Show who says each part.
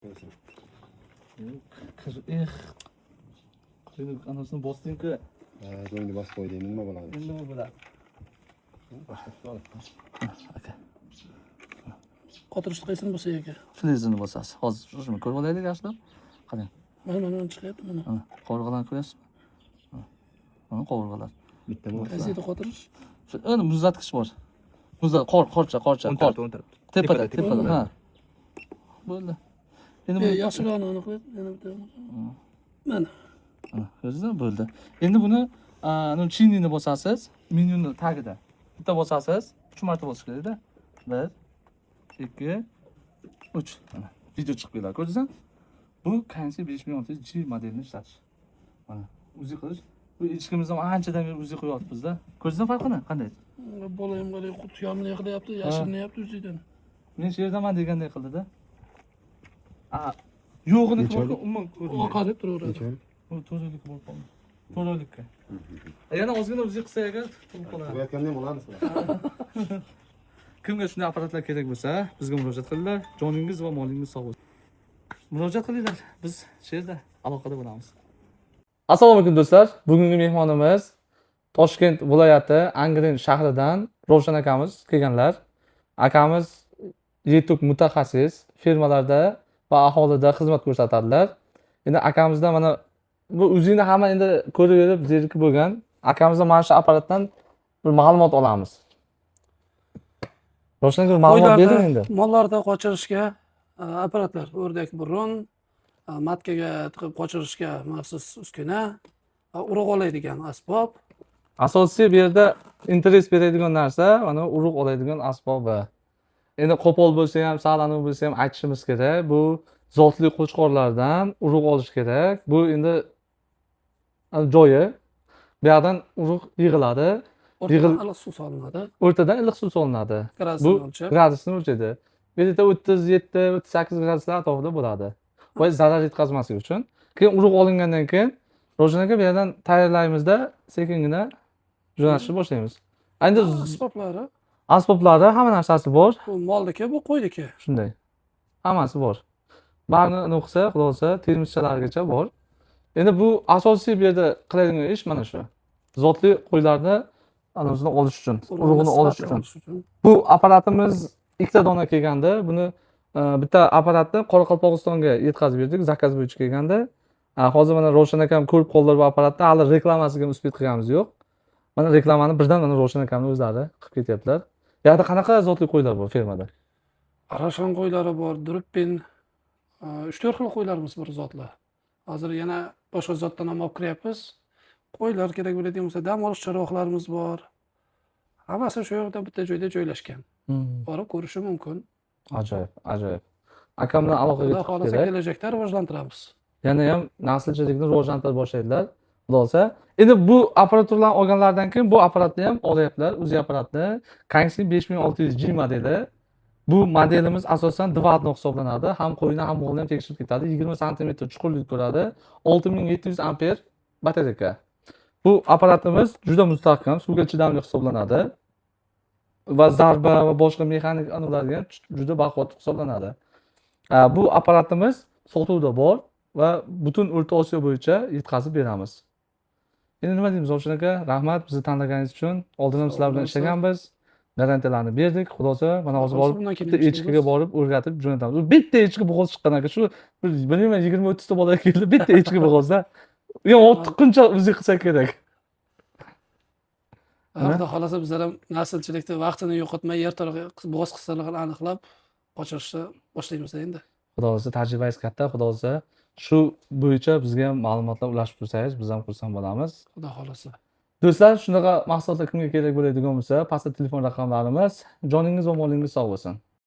Speaker 1: Qizini anasini bosding-ku.
Speaker 2: Jo'ngni bosib qo'yding, nima bo'ladi?
Speaker 1: Endi nima bo'ladi? Aka.
Speaker 3: Qotirishni qaysini bo'lsa aka.
Speaker 1: Flizini bosasiz. Hozir shuni ko'rib olaylik yaxshilab. Qarang.
Speaker 3: Mana chiqyapti mana.
Speaker 1: Qovurg'alarni ko'ryapsizmi? Mana qovurg'alar.
Speaker 2: Bittami?
Speaker 3: Qaysida qotirish?
Speaker 1: Endi muzlatgich bor. Qorcha. Tepada. Ha. Bo'ldi. Endi buni
Speaker 3: Yaxshiroqni aniqlaydi. Yana bitta. Mana.
Speaker 1: Ko'rdingizmi? Bo'ldi. Endi buni chinini bosasiz, menyuni tagida. Bitta bosasiz, 3 marta bosish kerak-da. 1 2 3. Mana video chiqib keladi. Ko'rdingizmi? Bu Kansi 5600G modelini ishlatish. Mana uzi qilish. Bu ichkimizda anchadan beri uzi qo'yapmiz-da. Ko'rdingizmi farqini? Qanday?
Speaker 3: Bolam qalay tuyamni qilyapti, yashiryapti uzidan.
Speaker 1: Men shu yerdaman deganday qildi-da. Yo'g'ini umuman ko'rdim.
Speaker 3: Qarab turaveradi.
Speaker 1: Bu to'rtlik bo'lib qoldi. To'rtlikka. Yana ozgina uzi qilsa agar turib qoladi.
Speaker 2: Qo'yayotganda ham bo'ladi sizlar.
Speaker 1: Kimga shunday apparatlar kerak bo'lsa, bizga murojaat qilinglar. Joningiz va molingiz sog' bo'lsin. Murojaat qilinglar. Biz shu yerda aloqada bo'lamiz. Assalomu alaykum do'stlar. Bugungi mehmonimiz Toshkent viloyati Angren shahridan Ravshan akamiz kelganlar. Akamiz yetuk mutaxassis, firmalarda va aholida xizmat ko'rsatadilar. Endi akamizda mana bu o'zingni hamma endi ko'rib berib zerikib bo'lgan. Akamizdan mana shu apparatdan bir ma'lumot olamiz. Ravshan aka ma'lumot bering endi.
Speaker 3: Mollarda qochirishga apparatlar, o'rdak burun, matkaga tiqib qochirishga maxsus uskuna, urug' oladigan asbob.
Speaker 1: Asosiy bu yerda interes beradigan narsa mana urug' oladigan asbobi. Endi qo'pol bo'lsa ham, sog'lom bo'lsa ham aytishimiz kerak. Bu zotli qo'chqorlardan urug' olish kerak. Bu endi joyi. Bu yerdan urug' yig'iladi.
Speaker 3: O'rtadan iliq suv solinadi.
Speaker 1: O'rtadan iliq suv solinadi. Bu gradusni o'lchaydi. Bu yerda 37, 38 graduslar atrofida bo'ladi. Bu zarar yetkazmaslik uchun. Keyin urug' olingandan keyin Ravshan aka bu yerdan tayyorlaymizda sekingina jo'natishni boshlaymiz. Endi asboblari hamma narsasi bor.
Speaker 3: Bu molniki, bu qo'yniki.
Speaker 1: Shunday. Hammasi bor. Barini o'qisa, xulosa termizchalarigacha bor. Endi bu asosiy bu yerda qiladigan ish mana shu. Zotli qo'ylarni anasini olish uchun, urug'ini olish uchun. Bu apparatimiz ikkita dona kelganda, buni bitta apparatni Qoraqalpog'istonga yetkazib berdik, zakaz bo'yicha kelganda. Hozir mana Ravshan akam ko'rib qoldilar bu apparatni, hali reklamasiga uspet qilganimiz yo'q. Mana reklamani birdan mana Ravshan akamning o'zlari qilib ketyaptilar. Bu yerda qanaqa zotli qo'ylar bor fermada?
Speaker 3: Arashon qo'ylari bor, Druppin, 3-4 xil qo'ylarimiz bor zotlar. Hozir yana boshqa zotdan ham olib kiryapmiz. Qo'ylar kerak bo'ladigan bo'lsa, dam olish charoqlarimiz bor. Hammasi shu yerda bitta joyda joylashgan. Borib ko'rishi mumkin.
Speaker 1: Ajoyib. Akam bilan aloqaga chiqib kerak.
Speaker 3: Kelajakda rivojlantiramiz.
Speaker 1: Yana ham naslchilikni rivojlantirib boshlaydilar. Xudosa. Endi bu apparaturlarni olganlardan keyin bu apparatni ham olyaptilar. Uzi apparatni Kansi 5600G modeli. Bu modelimiz asosan divodni hisoblanadi. Ham qo'yni, ham molni ham tekshirib ketadi. 20 sm chuqurlik ko'radi. 6700 amper batareyka. Bu apparatimiz juda mustahkam, suvga chidamli hisoblanadi. Va zarba va boshqa mexanik anlarga juda baquvvat hisoblanadi. Bu apparatimiz sotuvda bor va butun O'rta Osiyo bo'yicha yetkazib beramiz. Endi nima deymiz Ravshan aka? Rahmat bizni tanlaganingiz uchun. Oldin ham sizlar bilan ishlaganmiz. Garantiyalarni berdik. Xudosa, mana hozir borib bitta echkiga borib o'rgatib jo'natamiz. Bitta echki bo'g'oz chiqqan aka. Shu bilmayman 20-30 ta bola keldi. Bitta echki bo'g'ozda. Yo'q, ottiqquncha o'zi qilsa kerak.
Speaker 3: Xudo xolasa bizlar ham naslchilikda vaqtini yo'qotmay yer bo'g'oz qissalarni aniqlab qochirishni boshlaymiz endi. Xudo
Speaker 1: xolasa tajribangiz katta. Xudo xolasa shu bo'yicha bizga ham ma'lumotlar ulashib tursangiz, biz ham xursand bo'lamiz.
Speaker 3: Xudo xolasa.
Speaker 1: Do'stlar, shunaqa mahsulotlar kimga kerak bo'ladigan bo'lsa, pastda telefon raqamlarimiz. Joningiz va molingiz sog' bo'lsin.